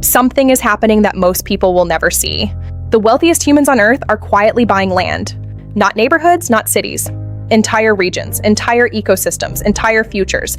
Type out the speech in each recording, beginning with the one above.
Something is happening that most people will never see. The wealthiest humans on Earth are quietly buying land. Not neighborhoods, not cities. Entire regions, entire ecosystems, entire futures.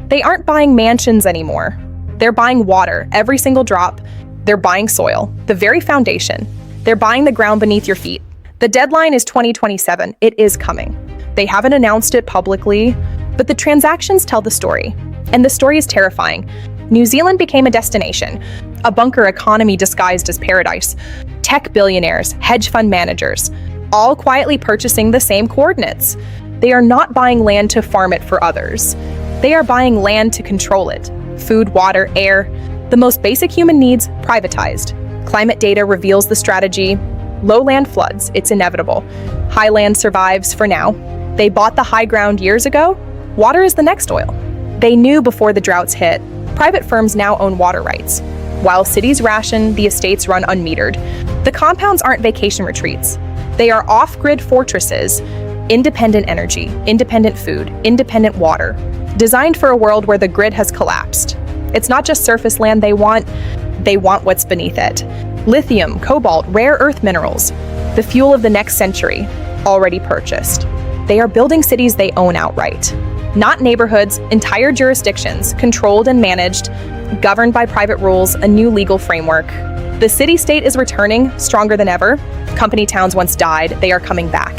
They aren't buying mansions anymore. They're buying water, every single drop. They're buying soil, the very foundation. They're buying the ground beneath your feet. The deadline is 2027. It is coming. They haven't announced it publicly, but the transactions tell the story. And the story is terrifying. New Zealand became a destination, a bunker economy disguised as paradise. Tech billionaires, hedge fund managers, all quietly purchasing the same coordinates. They are not buying land to farm it for others. They are buying land to control it. Food, water, air, the most basic human needs privatized. Climate data reveals the strategy. Lowland floods, it's inevitable. Highland survives for now. They bought the high ground years ago. Water is the next oil. They knew before the droughts hit. Private firms now own water rights. While cities ration, the estates run unmetered. The compounds aren't vacation retreats. They are off-grid fortresses. Independent energy, independent food, independent water. Designed for a world where the grid has collapsed. It's not just surface land they want what's beneath it. Lithium, cobalt, rare earth minerals. The fuel of the next century, already purchased. They are building cities they own outright. Not neighborhoods, entire jurisdictions, controlled and managed, governed by private rules, a new legal framework. The city-state is returning, stronger than ever. Company towns once died, they are coming back.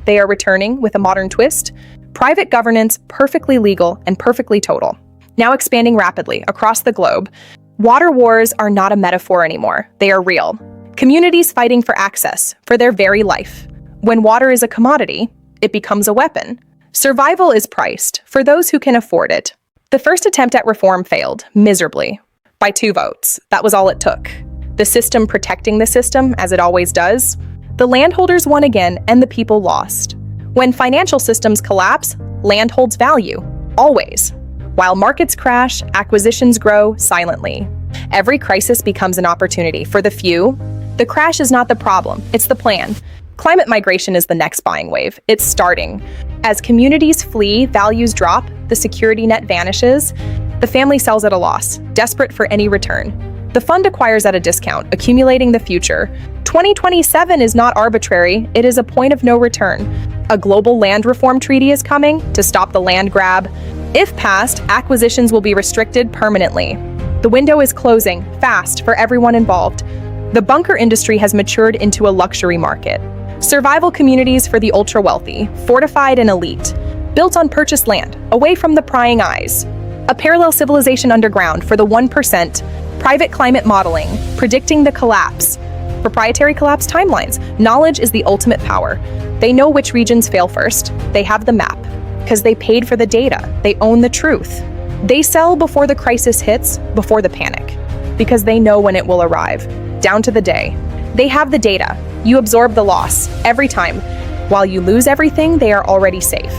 They are returning with a modern twist. Private governance, perfectly legal and perfectly total. Now expanding rapidly across the globe. Water wars are not a metaphor anymore. They are real. Communities fighting for access, for their very life. When water is a commodity, it becomes a weapon. Survival is priced for those who can afford it. The first attempt at reform failed, miserably. By 2 votes. That was all it took. The system protecting the system, as it always does. The landholders won again, and the people lost. When financial systems collapse, land holds value. Always. While markets crash, acquisitions grow silently. Every crisis becomes an opportunity for the few. The crash is not the problem, it's the plan. Climate migration is the next buying wave. It's starting. As communities flee, values drop, the security net vanishes, the family sells at a loss, desperate for any return. The fund acquires at a discount, accumulating the future. 2027 is not arbitrary, it is a point of no return. A global land reform treaty is coming to stop the land grab. If passed, acquisitions will be restricted permanently. The window is closing, fast, for everyone involved. The bunker industry has matured into a luxury market. Survival communities for the ultra-wealthy, fortified and elite. Built on purchased land, away from the prying eyes. A parallel civilization underground for the 1%. Private climate modeling, predicting the collapse. Proprietary collapse timelines. Knowledge is the ultimate power. They know which regions fail first. They have the map. Because they paid for the data. They own the truth. They sell before the crisis hits, before the panic. Because they know when it will arrive. Down to the day. They have the data. You absorb the loss, every time. While you lose everything, they are already safe.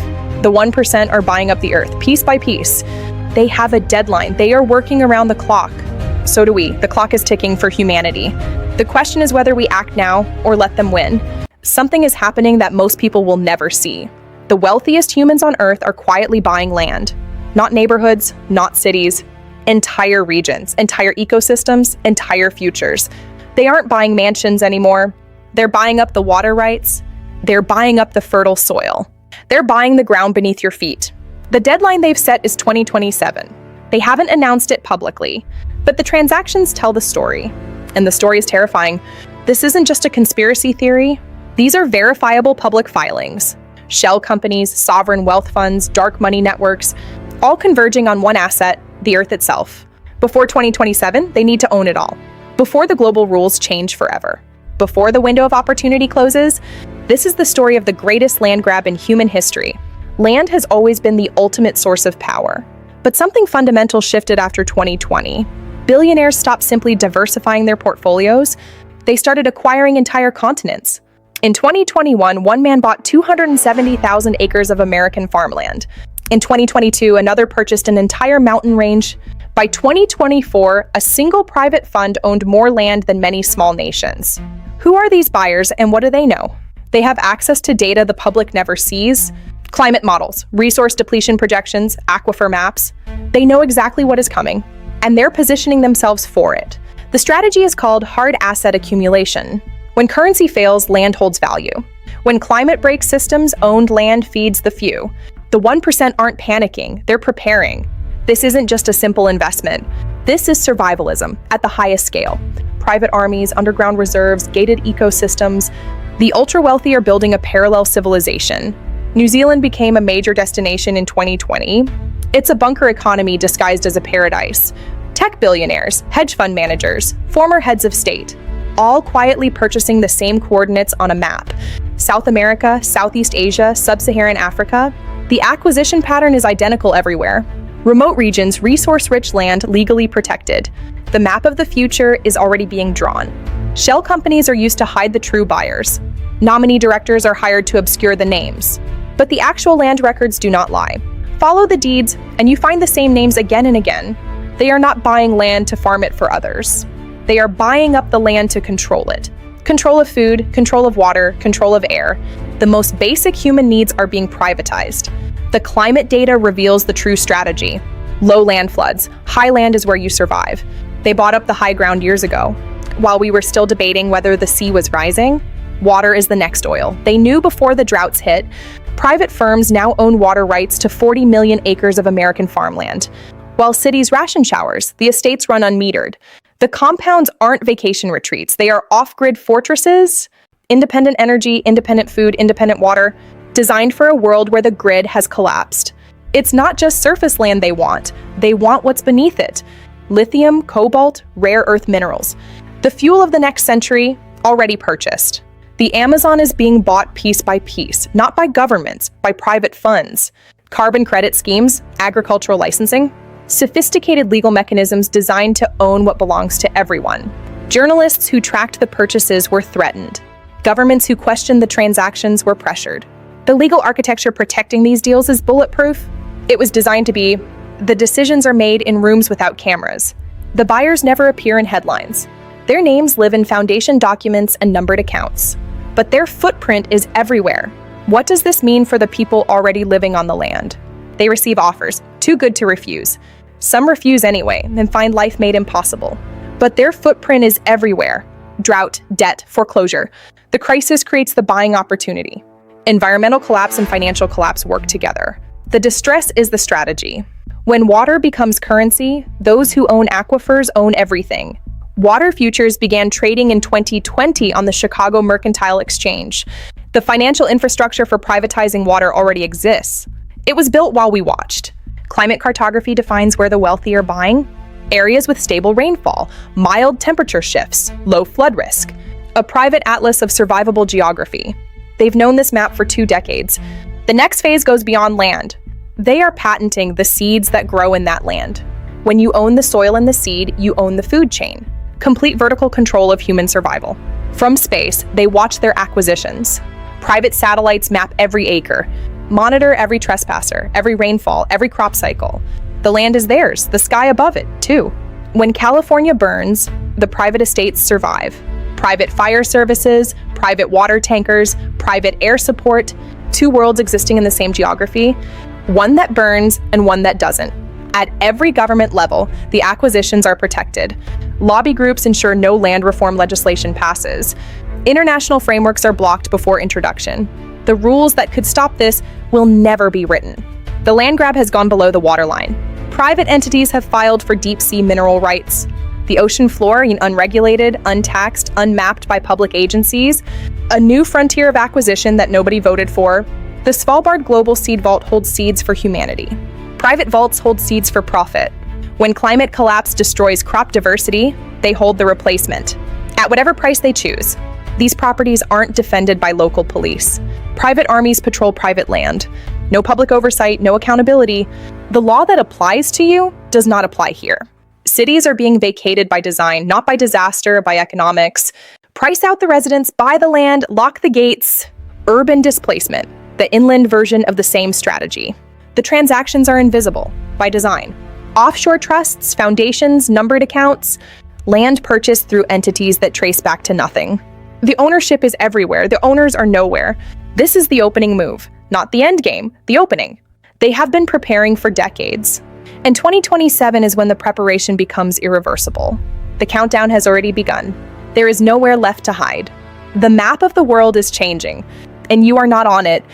The 1% are buying up the earth, piece by piece. They have a deadline. They are working around the clock. So do we. The clock is ticking for humanity. The question is whether we act now or let them win. Something is happening that most people will never see. The wealthiest humans on Earth are quietly buying land. Not neighborhoods, not cities. Entire regions, entire ecosystems, entire futures. They aren't buying mansions anymore. They're buying up the water rights. They're buying up the fertile soil. They're buying the ground beneath your feet. The deadline they've set is 2027. They haven't announced it publicly, but the transactions tell the story. And the story is terrifying. This isn't just a conspiracy theory. These are verifiable public filings. Shell companies, sovereign wealth funds, dark money networks, all converging on one asset, the Earth itself. Before 2027, they need to own it all. Before the global rules change forever. Before the window of opportunity closes, this is the story of the greatest land grab in human history. Land has always been the ultimate source of power. But something fundamental shifted after 2020. Billionaires stopped simply diversifying their portfolios. They started acquiring entire continents. In 2021, one man bought 270,000 acres of American farmland. In 2022, another purchased an entire mountain range. By 2024, a single private fund owned more land than many small nations. Who are these buyers and what do they know? They have access to data the public never sees. Climate models, resource depletion projections, aquifer maps. They know exactly what is coming, and they're positioning themselves for it. The strategy is called hard asset accumulation. When currency fails, land holds value. When climate breaks systems, owned land feeds the few. The 1% aren't panicking, they're preparing. This isn't just a simple investment. This is survivalism at the highest scale. Private armies, underground reserves, gated ecosystems. The ultra-wealthy are building a parallel civilization. New Zealand became a major destination in 2020. It's a bunker economy disguised as a paradise. Tech billionaires, hedge fund managers, former heads of state, all quietly purchasing the same coordinates on a map. South America, Southeast Asia, Sub-Saharan Africa. The acquisition pattern is identical everywhere. Remote regions, resource-rich land legally protected. The map of the future is already being drawn. Shell companies are used to hide the true buyers. Nominee directors are hired to obscure the names. But the actual land records do not lie. Follow the deeds, and you find the same names again and again. They are not buying land to farm it for others. They are buying up the land to control it. Control of food, control of water, control of air. The most basic human needs are being privatized. The climate data reveals the true strategy. Low land floods. High land is where you survive. They bought up the high ground years ago. While we were still debating whether the sea was rising, water is the next oil. They knew before the droughts hit. Private firms now own water rights to 40 million acres of American farmland. While cities ration showers, the estates run unmetered. The compounds aren't vacation retreats. They are off-grid fortresses, independent energy, independent food, independent water, designed for a world where the grid has collapsed. It's not just surface land they want what's beneath it. Lithium, cobalt, rare earth minerals. The fuel of the next century, already purchased. The Amazon is being bought piece by piece, not by governments, by private funds. Carbon credit schemes, agricultural licensing, sophisticated legal mechanisms designed to own what belongs to everyone. Journalists who tracked the purchases were threatened. Governments who questioned the transactions were pressured. The legal architecture protecting these deals is bulletproof. It was designed to be, the decisions are made in rooms without cameras. The buyers never appear in headlines. Their names live in foundation documents and numbered accounts. But their footprint is everywhere. What does this mean for the people already living on the land? They receive offers, too good to refuse. Some refuse anyway and find life made impossible. But their footprint is everywhere. Drought, debt, foreclosure. The crisis creates the buying opportunity. Environmental collapse and financial collapse work together. The distress is the strategy. When water becomes currency, those who own aquifers own everything. Water futures began trading in 2020 on the Chicago Mercantile Exchange. The financial infrastructure for privatizing water already exists. It was built while we watched. Climate cartography defines where the wealthy are buying. Areas with stable rainfall, mild temperature shifts, low flood risk. A private atlas of survivable geography. They've known this map for 2 decades. The next phase goes beyond land. They are patenting the seeds that grow in that land. When you own the soil and the seed, you own the food chain. Complete vertical control of human survival. From space, they watch their acquisitions. Private satellites map every acre, monitor every trespasser, every rainfall, every crop cycle. The land is theirs, the sky above it, too. When California burns, the private estates survive. Private fire services, private water tankers, private air support, 2 worlds existing in the same geography, one that burns and one that doesn't. At every government level, the acquisitions are protected. Lobby groups ensure no land reform legislation passes. International frameworks are blocked before introduction. The rules that could stop this will never be written. The land grab has gone below the waterline. Private entities have filed for deep-sea mineral rights. The ocean floor, unregulated, untaxed, unmapped by public agencies. A new frontier of acquisition that nobody voted for. The Svalbard Global Seed Vault holds seeds for humanity. Private vaults hold seeds for profit. When climate collapse destroys crop diversity, they hold the replacement. At whatever price they choose. These properties aren't defended by local police. Private armies patrol private land. No public oversight, no accountability. The law that applies to you does not apply here. Cities are being vacated by design, not by disaster, by economics. Price out the residents, buy the land, lock the gates. Urban displacement, the inland version of the same strategy. The transactions are invisible, by design. Offshore trusts, foundations, numbered accounts, land purchased through entities that trace back to nothing. The ownership is everywhere, the owners are nowhere. This is the opening move, not the end game, the opening. They have been preparing for decades. And 2027 is when the preparation becomes irreversible. The countdown has already begun. There is nowhere left to hide. The map of the world is changing, and you are not on it.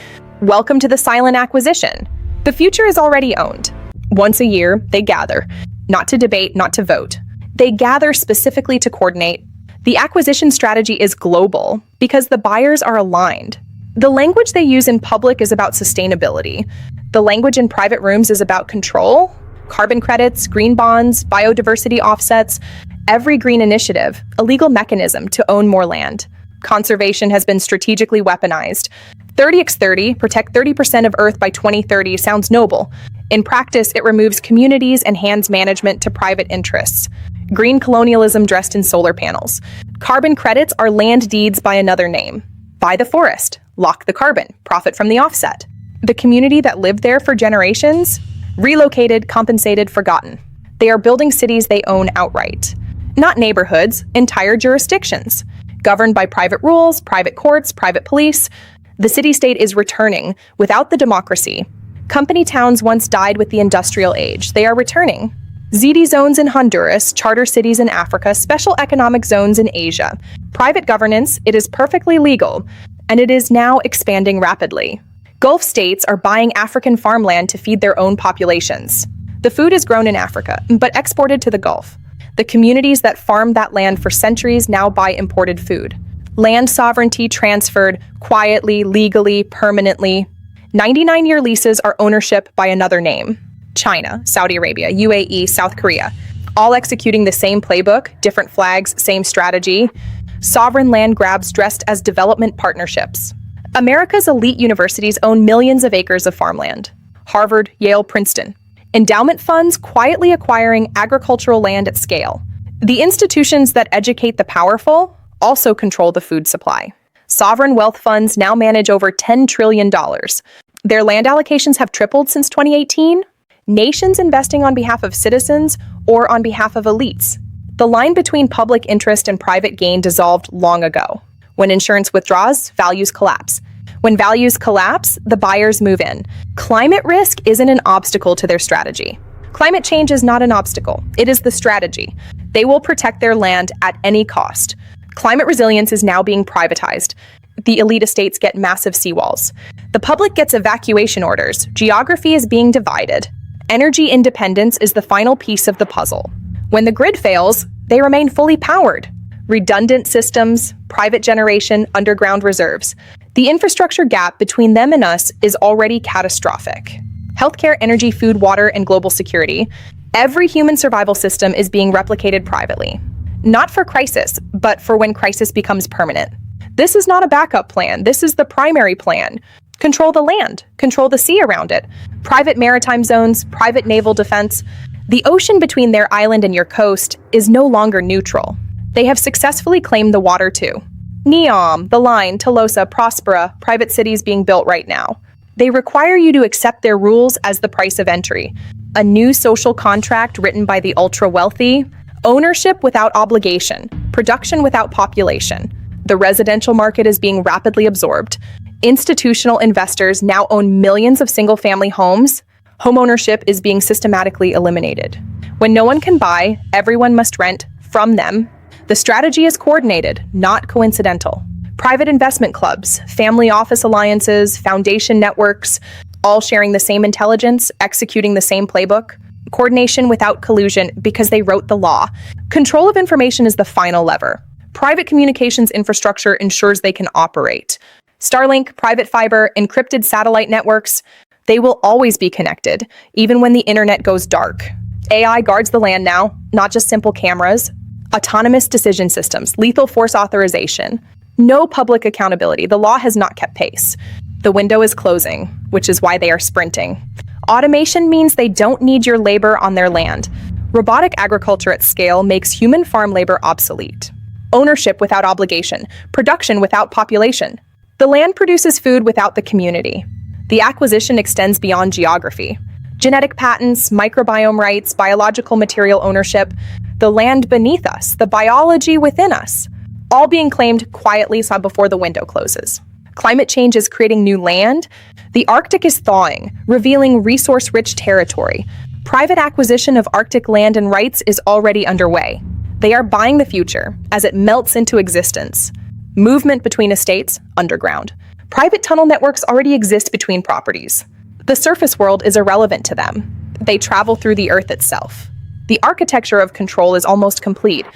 Welcome to the silent acquisition. The future is already owned. Once a year, they gather, not to debate, not to vote. They gather specifically to coordinate. The acquisition strategy is global because the buyers are aligned. The language they use in public is about sustainability. The language in private rooms is about control, carbon credits, green bonds, biodiversity offsets, every green initiative, a legal mechanism to own more land. Conservation has been strategically weaponized. 30x30, protect 30% of Earth by 2030 sounds noble. In practice, it removes communities and hands management to private interests. Green colonialism dressed in solar panels. Carbon credits are land deeds by another name. Buy the forest, lock the carbon, profit from the offset. The community that lived there for generations, relocated, compensated, forgotten. They are building cities they own outright. Not neighborhoods, entire jurisdictions. Governed by private rules, private courts, private police. The city-state is returning without the democracy. Company towns once died with the industrial age. They are returning. ZD zones in Honduras, charter cities in Africa, special economic zones in Asia. Private governance, it is perfectly legal, and it is now expanding rapidly. Gulf states are buying African farmland to feed their own populations. The food is grown in Africa, but exported to the Gulf. The communities that farmed that land for centuries now buy imported food. Land sovereignty transferred quietly, legally, permanently. 99-year leases are ownership by another name. China, Saudi Arabia, UAE, South Korea, all executing the same playbook, different flags, same strategy. Sovereign land grabs dressed as development partnerships. America's elite universities own millions of acres of farmland. Harvard, Yale, Princeton. Endowment funds quietly acquiring agricultural land at scale. The institutions that educate the powerful also control the food supply. Sovereign wealth funds now manage over $10 trillion. Their land allocations have tripled since 2018. Nations investing on behalf of citizens or on behalf of elites. The line between public interest and private gain dissolved long ago. When insurance withdraws, values collapse. When values collapse, the buyers move in. Climate risk isn't an obstacle to their strategy. Climate change is not an obstacle. It is the strategy. They will protect their land at any cost. Climate resilience is now being privatized. The elite estates get massive seawalls. The public gets evacuation orders. Geography is being divided. Energy independence is the final piece of the puzzle. When the grid fails, they remain fully powered. Redundant systems, private generation, underground reserves. The infrastructure gap between them and us is already catastrophic. Healthcare, energy, food, water, and global security. Every human survival system is being replicated privately. Not for crisis, but for when crisis becomes permanent. This is not a backup plan. This is the primary plan. Control the land, control the sea around it. Private maritime zones, private naval defense. The ocean between their island and your coast is no longer neutral. They have successfully claimed the water too. Neom, The Line, Tolosa, Prospera, private cities being built right now. They require you to accept their rules as the price of entry. A new social contract written by the ultra-wealthy. Ownership without obligation. Production without population. The residential market is being rapidly absorbed. Institutional investors now own millions of single-family homes. Homeownership is being systematically eliminated. When no one can buy, everyone must rent from them. The strategy is coordinated, not coincidental. Private investment clubs, family office alliances, foundation networks, all sharing the same intelligence, executing the same playbook. Coordination without collusion because they wrote the law. Control of information is the final lever. Private communications infrastructure ensures they can operate. Starlink, private fiber, encrypted satellite networks, they will always be connected, even when the internet goes dark. AI guards the land now, not just simple cameras. Autonomous decision systems, lethal force authorization. No public accountability. The law has not kept pace. The window is closing, which is why they are sprinting. Automation means they don't need your labor on their land. Robotic agriculture at scale makes human farm labor obsolete. Ownership without obligation. Production without population. The land produces food without the community. The acquisition extends beyond geography. Genetic patents, microbiome rights, biological material ownership, the land beneath us, the biology within us, all being claimed quietly before the window closes. Climate change is creating new land. The Arctic is thawing, revealing resource-rich territory. Private acquisition of Arctic land and rights is already underway. They are buying the future as it melts into existence. Movement between estates, underground. Private tunnel networks already exist between properties. The surface world is irrelevant to them. They travel through the earth itself. The architecture of control is almost complete.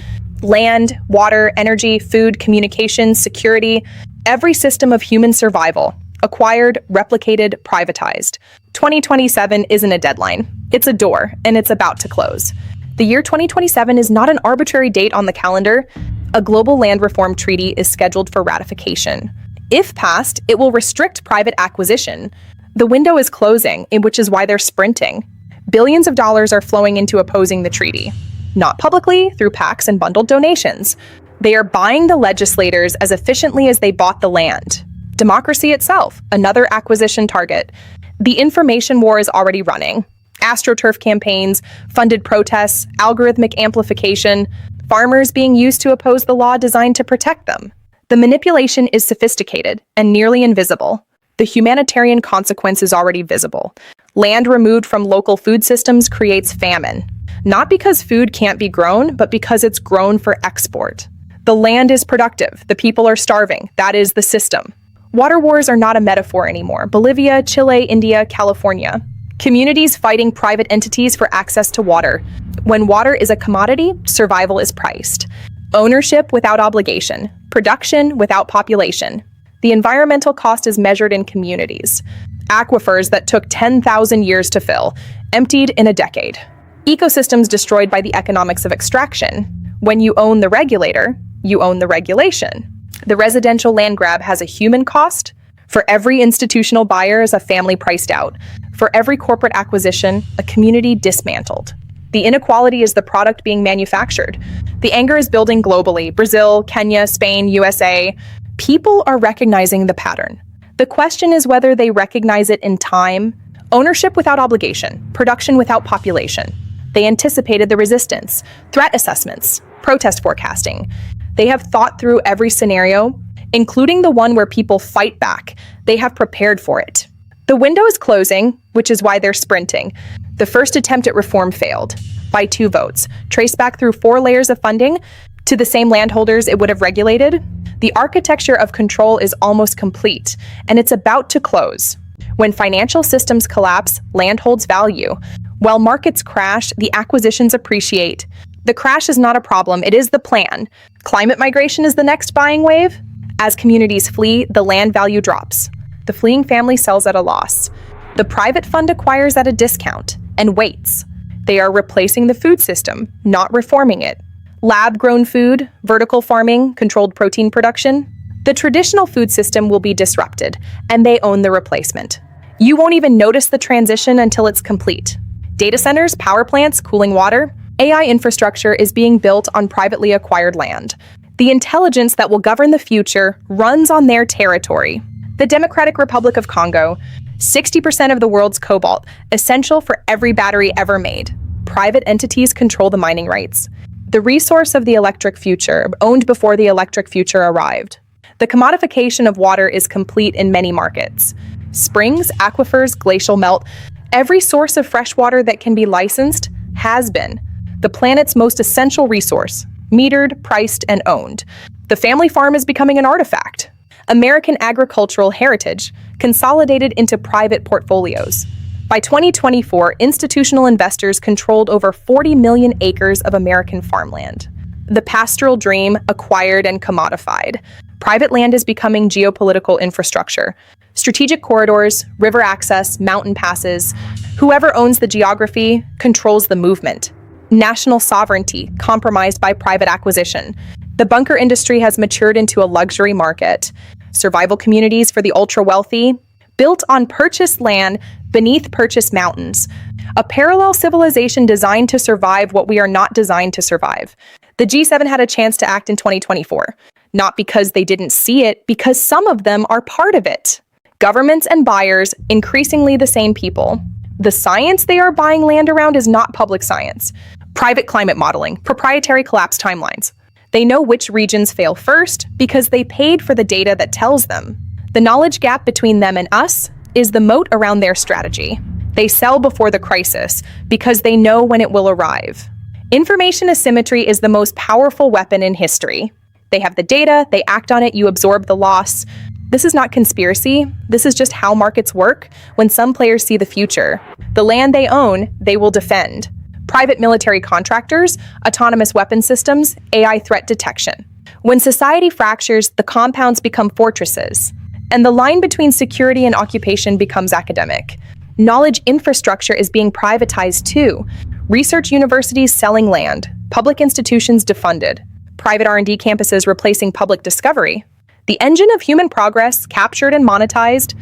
Land, water, energy, food, communication, security, every system of human survival, acquired, replicated, privatized. 2027 isn't a deadline. It's a door, and it's about to close. The year 2027 is not an arbitrary date on the calendar. A global land reform treaty is scheduled for ratification. If passed, it will restrict private acquisition. The window is closing, which is why they're sprinting. Billions of dollars are flowing into opposing the treaty. Not publicly, through PACs and bundled donations. They are buying the legislators as efficiently as they bought the land. Democracy itself, another acquisition target. The information war is already running. AstroTurf campaigns, funded protests, algorithmic amplification, farmers being used to oppose the law designed to protect them. The manipulation is sophisticated and nearly invisible. The humanitarian consequence is already visible. Land removed from local food systems creates famine. Not because food can't be grown, but because it's grown for export. The land is productive. The people are starving. That is the system. Water wars are not a metaphor anymore. Bolivia, Chile, India, California. Communities fighting private entities for access to water. When water is a commodity, survival is priced. Ownership without obligation. Production without population. The environmental cost is measured in communities. Aquifers that took 10,000 years to fill, emptied in a decade. Ecosystems destroyed by the economics of extraction. When you own the regulator, you own the regulation. The residential land grab has a human cost. For every institutional buyer is a family priced out. For every corporate acquisition, a community dismantled. The inequality is the product being manufactured. The anger is building globally. Brazil, Kenya, Spain, USA. People are recognizing the pattern. The question is whether they recognize it in time. Ownership without obligation. Production without population. They anticipated the resistance. Threat assessments. Protest forecasting. They have thought through every scenario, including the one where people fight back. They have prepared for it. The window is closing, which is why they're sprinting. The first attempt at reform failed by 2 votes, traced back through 4 layers of funding to the same landholders it would have regulated. The architecture of control is almost complete, and it's about to close. When financial systems collapse, land holds value. While markets crash, the acquisitions appreciate. The crash is not a problem, it is the plan. Climate migration is the next buying wave. As communities flee, the land value drops. The fleeing family sells at a loss. The private fund acquires at a discount and waits. They are replacing the food system, not reforming it. Lab-grown food, vertical farming, controlled protein production. The traditional food system will be disrupted, and they own the replacement. You won't even notice the transition until it's complete. Data centers, power plants, cooling water. AI infrastructure is being built on privately acquired land. The intelligence that will govern the future runs on their territory. The Democratic Republic of Congo, 60% of the world's cobalt, essential for every battery ever made. Private entities control the mining rights. The resource of the electric future, owned before the electric future arrived. The commodification of water is complete in many markets. Springs, aquifers, glacial melt, every source of fresh water that can be licensed has been. The planet's most essential resource, metered, priced, and owned. The family farm is becoming an artifact. American agricultural heritage, consolidated into private portfolios. By 2024, institutional investors controlled over 40 million acres of American farmland. The pastoral dream acquired and commodified. Private land is becoming geopolitical infrastructure. Strategic corridors, river access, mountain passes. Whoever owns the geography controls the movement. National sovereignty compromised by private acquisition. The bunker industry has matured into a luxury market. Survival communities for the ultra-wealthy, built on purchased land beneath purchased mountains. A parallel civilization designed to survive what we are not designed to survive. The G7 had a chance to act in 2024. Not because they didn't see it, because some of them are part of it. Governments and buyers, increasingly the same people. The science they are buying land around is not public science. Private climate modeling, proprietary collapse timelines. They know which regions fail first because they paid for the data that tells them. The knowledge gap between them and us is the moat around their strategy. They sell before the crisis because they know when it will arrive. Information asymmetry is the most powerful weapon in history. They have the data, they act on it, you absorb the loss. This is not conspiracy. This is just how markets work when some players see the future. The land they own, they will defend. Private military contractors, autonomous weapon systems, AI threat detection. When society fractures, the compounds become fortresses, and the line between security and occupation becomes academic. Knowledge infrastructure is being privatized too. Research universities selling land, public institutions defunded, private R&D campuses replacing public discovery. The engine of human progress captured and monetized.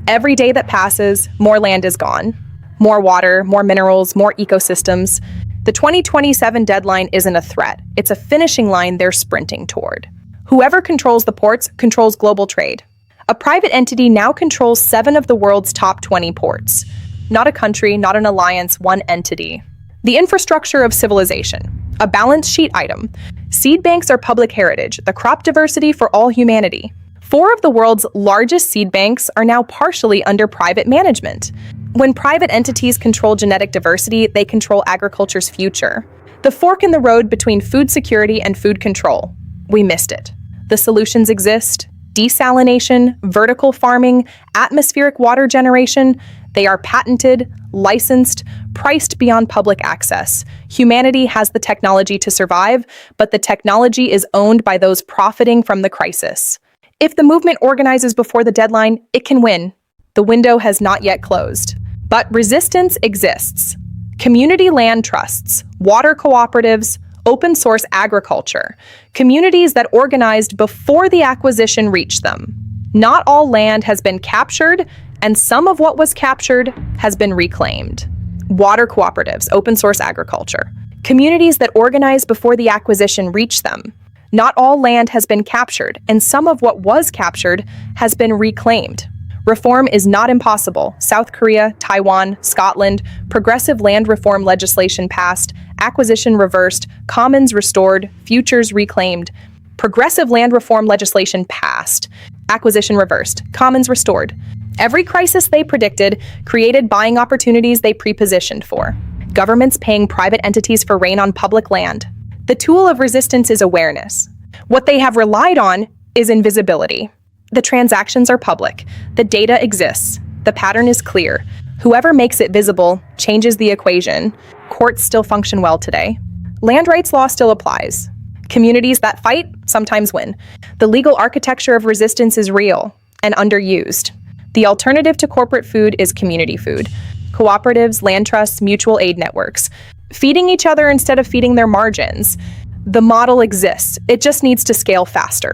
Every day that passes, more land is gone. More water, more minerals, more ecosystems. The 2027 deadline isn't a threat. It's a finishing line they're sprinting toward. Whoever controls the ports controls global trade. A private entity now controls 7 of the world's top 20 ports. Not a country, not an alliance, one entity. The infrastructure of civilization. A balance sheet item. Seed banks are public heritage, the crop diversity for all humanity. 4 of the world's largest seed banks are now partially under private management. When private entities control genetic diversity, they control agriculture's future. The fork in the road between food security and food control. We missed it. The solutions exist. Desalination, vertical farming, atmospheric water generation. They are patented, licensed, priced beyond public access. Humanity has the technology to survive, but the technology is owned by those profiting from the crisis. If the movement organizes before the deadline, it can win. The window has not yet closed. But resistance exists. Community land trusts, water cooperatives, open source agriculture, communities that organized before the acquisition reached them. Not all land has been captured, and some of what was captured has been reclaimed. Water cooperatives, open source agriculture, communities that organized before the acquisition reached them. Not all land has been captured, and some of what was captured has been reclaimed. Reform is not impossible. South Korea, Taiwan, Scotland, progressive land reform legislation passed, acquisition reversed, commons restored, futures reclaimed. Progressive land reform legislation passed, acquisition reversed, commons restored. Every crisis they predicted created buying opportunities they prepositioned for. Governments paying private entities for rain on public land. The tool of resistance is awareness. What they have relied on is invisibility. The transactions are public. The data exists. The pattern is clear. Whoever makes it visible changes the equation. Courts still function well today. Land rights law still applies. Communities that fight sometimes win. The legal architecture of resistance is real and underused. The alternative to corporate food is community food. Cooperatives, land trusts, mutual aid networks. Feeding each other instead of feeding their margins. The model exists. It just needs to scale faster.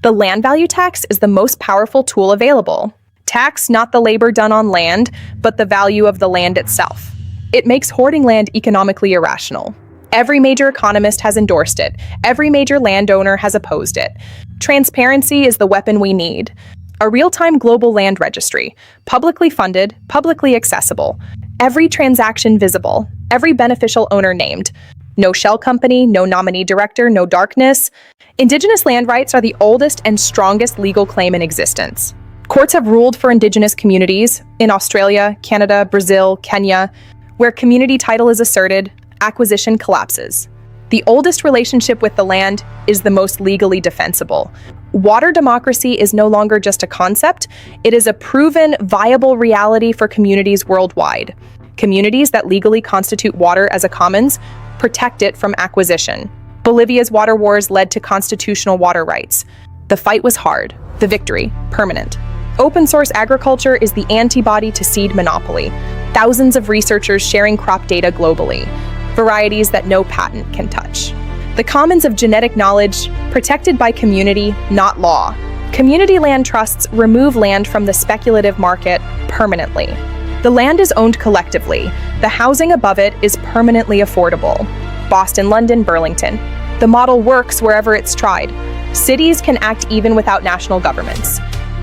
The land value tax is the most powerful tool available. Tax not the labor done on land, but the value of the land itself. It makes hoarding land economically irrational. Every major economist has endorsed it. Every major landowner has opposed it. Transparency is the weapon we need. A real-time global land registry, publicly funded, publicly accessible. Every transaction visible, every beneficial owner named. No shell company, no nominee director, no darkness. Indigenous land rights are the oldest and strongest legal claim in existence. Courts have ruled for Indigenous communities in Australia, Canada, Brazil, Kenya. Where community title is asserted, acquisition collapses. The oldest relationship with the land is the most legally defensible. Water democracy is no longer just a concept, it is a proven, viable reality for communities worldwide. Communities that legally constitute water as a commons protect it from acquisition. Bolivia's water wars led to constitutional water rights. The fight was hard, the victory permanent. Open source agriculture is the antibody to seed monopoly. Thousands of researchers sharing crop data globally, varieties that no patent can touch. The commons of genetic knowledge, protected by community, not law. Community land trusts remove land from the speculative market permanently. The land is owned collectively. The housing above it is permanently affordable. Boston, London, Burlington. The model works wherever it's tried. Cities can act even without national governments.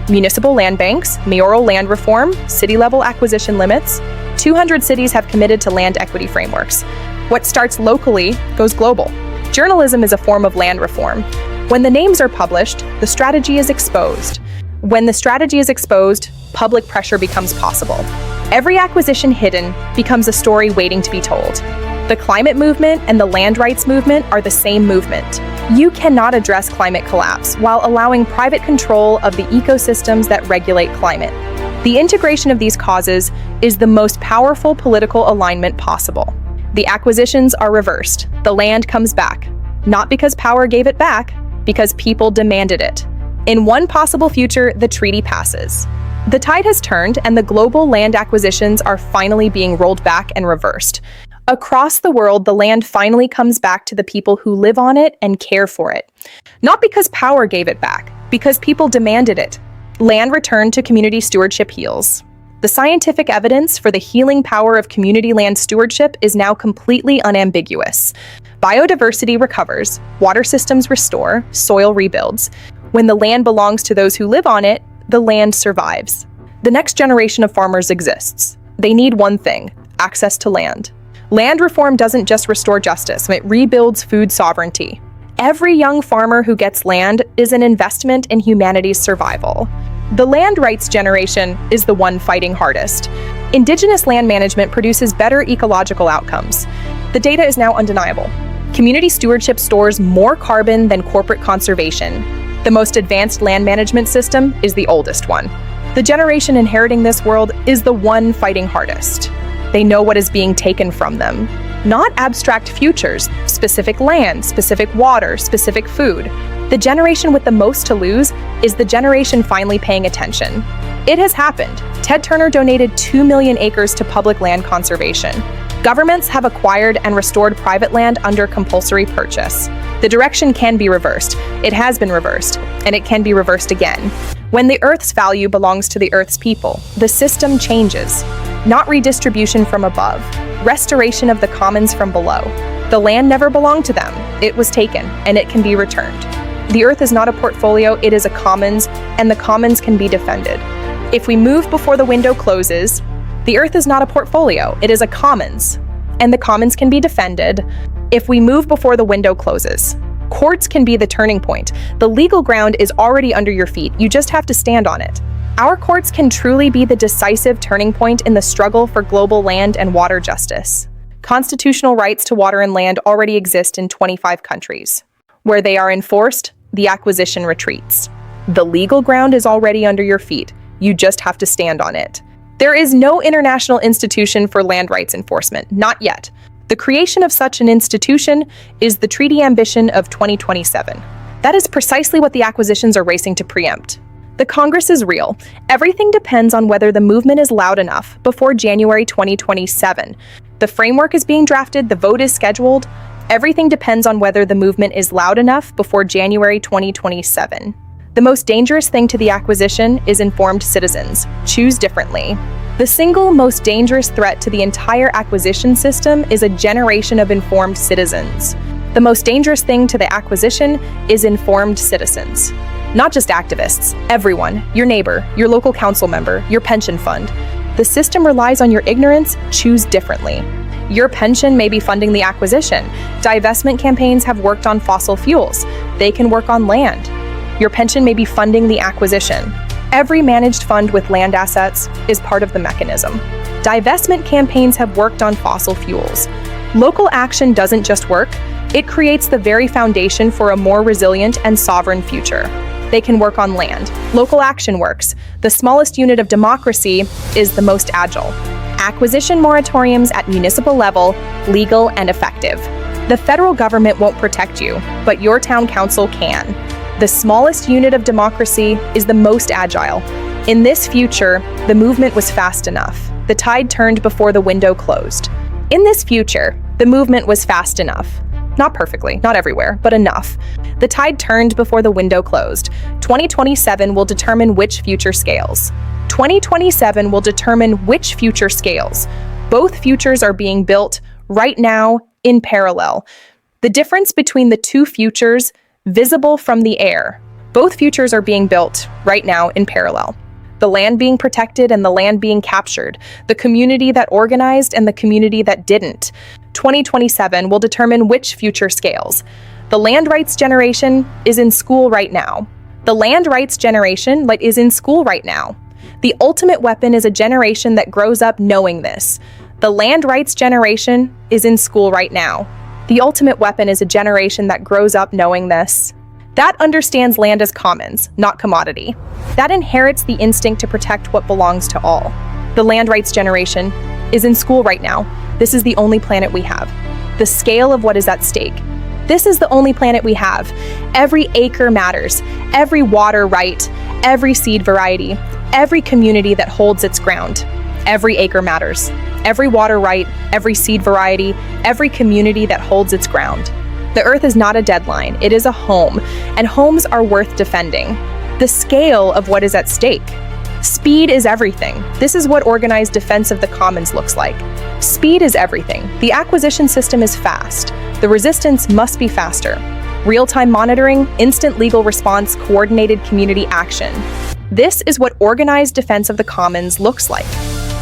Municipal land banks, mayoral land reform, city-level acquisition limits. 200 cities have committed to land equity frameworks. What starts locally goes global. Journalism is a form of land reform. When the names are published, the strategy is exposed. When the strategy is exposed, public pressure becomes possible. Every acquisition hidden becomes a story waiting to be told. The climate movement and the land rights movement are the same movement. You cannot address climate collapse while allowing private control of the ecosystems that regulate climate. The integration of these causes is the most powerful political alignment possible. The acquisitions are reversed. The land comes back. Not because power gave it back, because people demanded it. In one possible future, the treaty passes. The tide has turned and the global land acquisitions are finally being rolled back and reversed. Across the world, the land finally comes back to the people who live on it and care for it. Not because power gave it back, because people demanded it. Land returned to community stewardship heals. The scientific evidence for the healing power of community land stewardship is now completely unambiguous. Biodiversity recovers, water systems restore, soil rebuilds. When the land belongs to those who live on it, the land survives. The next generation of farmers exists. They need one thing: access to land. Land reform doesn't just restore justice, it rebuilds food sovereignty. Every young farmer who gets land is an investment in humanity's survival. The land rights generation is the one fighting hardest. Indigenous land management produces better ecological outcomes. The data is now undeniable. Community stewardship stores more carbon than corporate conservation. The most advanced land management system is the oldest one. The generation inheriting this world is the one fighting hardest. They know what is being taken from them. Not abstract futures, specific land, specific water, specific food. The generation with the most to lose is the generation finally paying attention. It has happened. Ted Turner donated 2 million acres to public land conservation. Governments have acquired and restored private land under compulsory purchase. The direction can be reversed. It has been reversed, and it can be reversed again. When the Earth's value belongs to the Earth's people, the system changes. Not redistribution from above, restoration of the commons from below. The land never belonged to them. It was taken, and it can be returned. The Earth is not a portfolio, it is a commons, and the commons can be defended. If we move before the window closes, the Earth is not a portfolio, it is a commons, and the commons can be defended. If we move before the window closes, courts can be the turning point. The legal ground is already under your feet, you just have to stand on it. Our courts can truly be the decisive turning point in the struggle for global land and water justice. Constitutional rights to water and land already exist in 25 countries. Where they are enforced, the acquisition retreats. The legal ground is already under your feet. You just have to stand on it. There is no international institution for land rights enforcement, not yet. The creation of such an institution is the treaty ambition of 2027. That is precisely what the acquisitions are racing to preempt. The Congress is real. Everything depends on whether the movement is loud enough before January 2027. The framework is being drafted, the vote is scheduled. Everything depends on whether the movement is loud enough before January 2027. The most dangerous thing to the acquisition is informed citizens. Choose differently. The single most dangerous threat to the entire acquisition system is a generation of informed citizens. The most dangerous thing to the acquisition is informed citizens. Not just activists, everyone, your neighbor, your local council member, your pension fund. The system relies on your ignorance. Choose differently. Your pension may be funding the acquisition. Divestment campaigns have worked on fossil fuels. They can work on land. Your pension may be funding the acquisition. Every managed fund with land assets is part of the mechanism. Divestment campaigns have worked on fossil fuels. Local action doesn't just work, it creates the very foundation for a more resilient and sovereign future. They can work on land. Local action works. The smallest unit of democracy is the most agile. Acquisition moratoriums at municipal level, legal and effective. The federal government won't protect you, but your town council can. The smallest unit of democracy is the most agile. In this future, the movement was fast enough. The tide turned before the window closed. In this future, the movement was fast enough. Not perfectly, not everywhere, but enough. The tide turned before the window closed. 2027 will determine which future scales. 2027 will determine which future scales. Both futures are being built right now in parallel. The difference between the two futures visible from the air. Both futures are being built right now in parallel. The land being protected and the land being captured. The community that organized and the community that didn't. 2027 will determine which future scales. The land rights generation is in school right now. The land rights generation is in school right now. The ultimate weapon is a generation that grows up knowing this. The land rights generation is in school right now. The ultimate weapon is a generation that grows up knowing this. That understands land as commons, not commodity. That inherits the instinct to protect what belongs to all. The land rights generation is in school right now. This is the only planet we have. The scale of what is at stake. This is the only planet we have. Every acre matters. Every water right. Every seed variety. Every community that holds its ground. Every acre matters. Every water right. Every seed variety. Every community that holds its ground. The Earth is not a deadline. It is a home, and homes are worth defending. The scale of what is at stake. Speed is everything. This is what organized defense of the commons looks like. Speed is everything. The acquisition system is fast. The resistance must be faster. Real-time monitoring, instant legal response, coordinated community action. This is what organized defense of the commons looks like.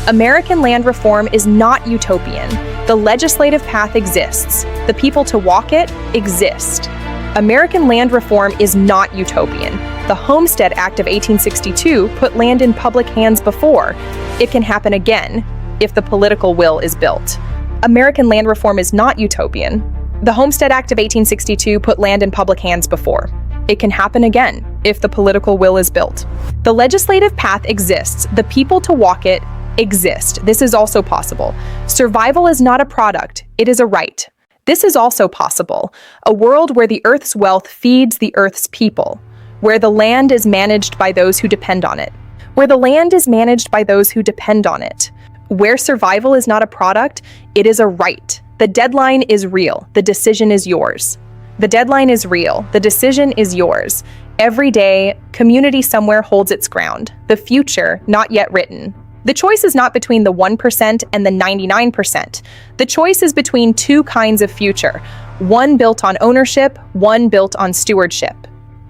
American land reform is not utopian. The legislative path exists. The people to walk it exist. American land reform is not utopian. The Homestead Act of 1862 put land in public hands before. It can happen again if the political will is built. American land reform is not utopian. The Homestead Act of 1862 put land in public hands before. It can happen again if the political will is built. The legislative path exists. The people to walk it exist. This is also possible. Survival is not a product. It is a right. This is also possible. A world where the Earth's wealth feeds the Earth's people. Where the land is managed by those who depend on it. Where the land is managed by those who depend on it. Where survival is not a product, it is a right. The deadline is real. The decision is yours. The deadline is real. The decision is yours. Every day, community somewhere holds its ground. The future, not yet written. The choice is not between the 1% and the 99%. The choice is between two kinds of future. One built on ownership, one built on stewardship.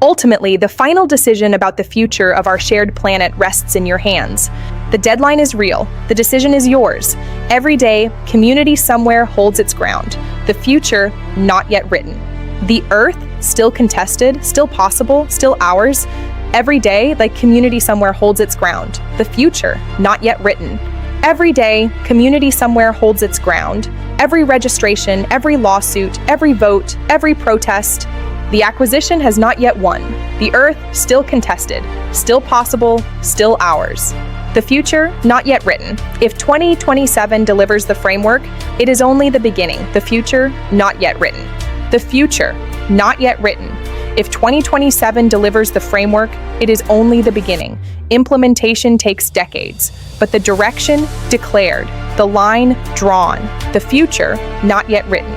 Ultimately, the final decision about the future of our shared planet rests in your hands. The deadline is real. The decision is yours. Every day, community somewhere holds its ground. The future, not yet written. The Earth, still contested, still possible, still ours. Every day, like community somewhere holds its ground. The future, not yet written. Every day, community somewhere holds its ground. Every registration, every lawsuit, every vote, every protest. The acquisition has not yet won. The Earth, still contested, still possible, still ours. The future, not yet written. If 2027 delivers the framework, it is only the beginning. The future, not yet written. The future, not yet written. If 2027 delivers the framework, it is only the beginning. Implementation takes decades, but the direction declared, the line drawn, the future not yet written.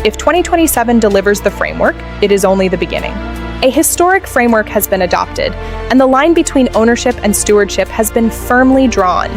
If 2027 delivers the framework, it is only the beginning. A historic framework has been adopted, and the line between ownership and stewardship has been firmly drawn.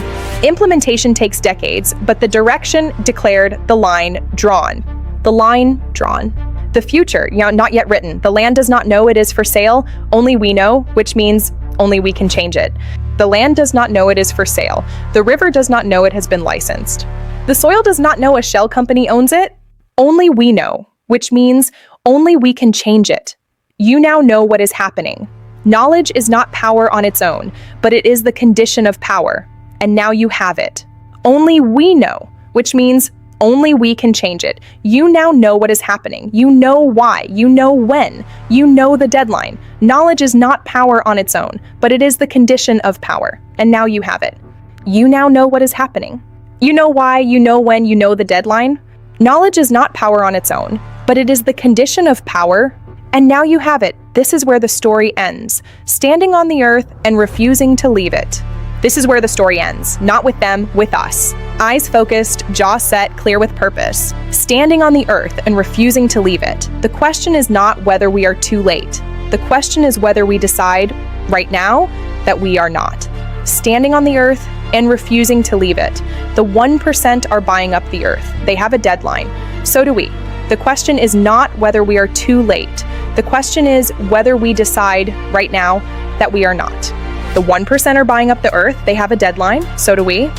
Implementation takes decades, but the direction declared, the line drawn. The line drawn. The future, not yet written. The land does not know it is for sale, only we know, which means only we can change it. The land does not know it is for sale. The river does not know it has been licensed. The soil does not know a shell company owns it, only we know, which means only we can change it. You now know what is happening. Knowledge is not power on its own, but it is the condition of power, and now you have it. Only we know, which means only we can change it. You now know what is happening. You know why. You know when. You know the deadline. Knowledge is not power on its own, but it is the condition of power. And now you have it. You now know what is happening. You know why. You know when. You know the deadline. Knowledge is not power on its own, but it is the condition of power. And now you have it. This is where the story ends. Standing on the earth and refusing to leave it. This is where the story ends. Not with them, with us. Eyes focused, jaw set, clear with purpose. Standing on the earth and refusing to leave it. The question is not whether we are too late. The question is whether we decide, right now, that we are not. Standing on the earth and refusing to leave it. The 1% are buying up the earth. They have a deadline. So do we. The question is not whether we are too late. The question is whether we decide, right now, that we are not. The 1% are buying up the earth. They have a deadline. So do we.